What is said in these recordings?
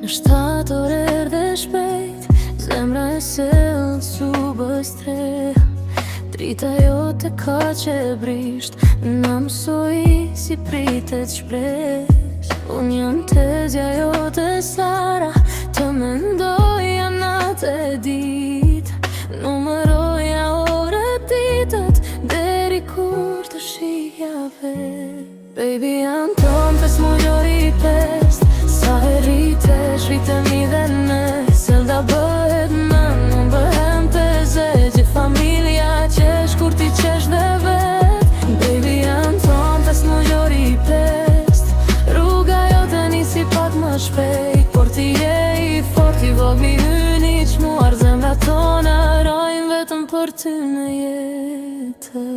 Në 7 orë erdhe shpejt, zemra e sel subës 3. Drita jote ka që brisht, na mësoj si pritet shpresh. Unë jam tezja jote Sara, të mendoja natë e dit. Numëroja orët ditët, deri kur të shija vet. Baby, jam ton 5 mujori 5. Sa e rritesh, rritemi dhe ne. Selda bëhet nënë, unë bëhem të ze. Gjithë familja qesh, kur ti qesh dhe vet. Baby, jam ton 5 mujori 5. Rruga jote nisi pak më shpejt, por ti je i fort, i vogli hyni qmuar. Zemra tona rojnë vetëm për ty në jetë.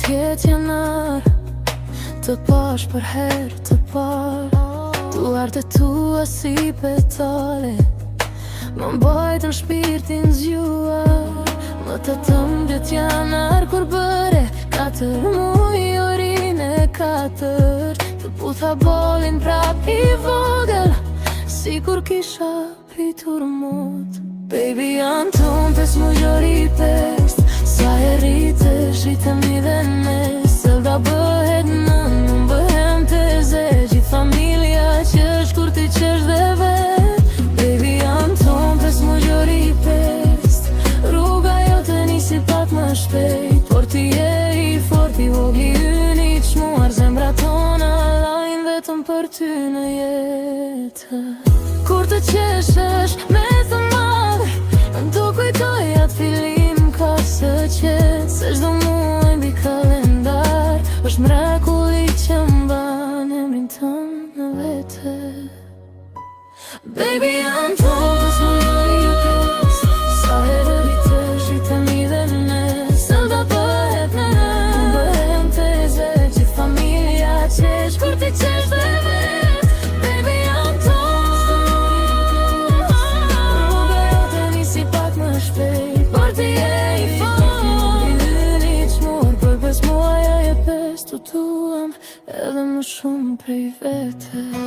Tjetë janar, të pash për herë të par. Duart e tua si petale, më mbajtën shpirtin zgjuar. Më të tëmblet janar kur bëre 4 muj orine 4. Të putha bolin prap i vogël, si kur kisha pritur mot. Baby, janë ton 5 mujori 5. Sa e rritesh, rritemi dhe ne. Selda bëhet nënë, unë bëhem të ze. Gjithë familja qesh, kur ti qesh dhe vet. Baby, jam ton 5 mujori 5. Rruga jote nisi pak më shpejt, por ti je i fort, i vogli hyni qmuar. Zemra tona lajnë vetëm për ty në jetë. Kur të qeshesh me të madhe, do kujtoj atë filim ka së qetë. Se çdo muaj mbi kalendar është mrekulli që mban emrin tënd në vete. Baby, jam ton 5 mujori 5. Sa herë rritesh, rritemi dhe ne. Selda bëhet nënë, unë bëhem të ze. Gjithë familja qesh, kur ti qesh dhe vet. Baby, jam ton. Rruga jote nisi pak më shpejt, por ti je i fort, i hyni qmur. Për 5 muaj aje 5 të tuam, edhe më shumë prej vete.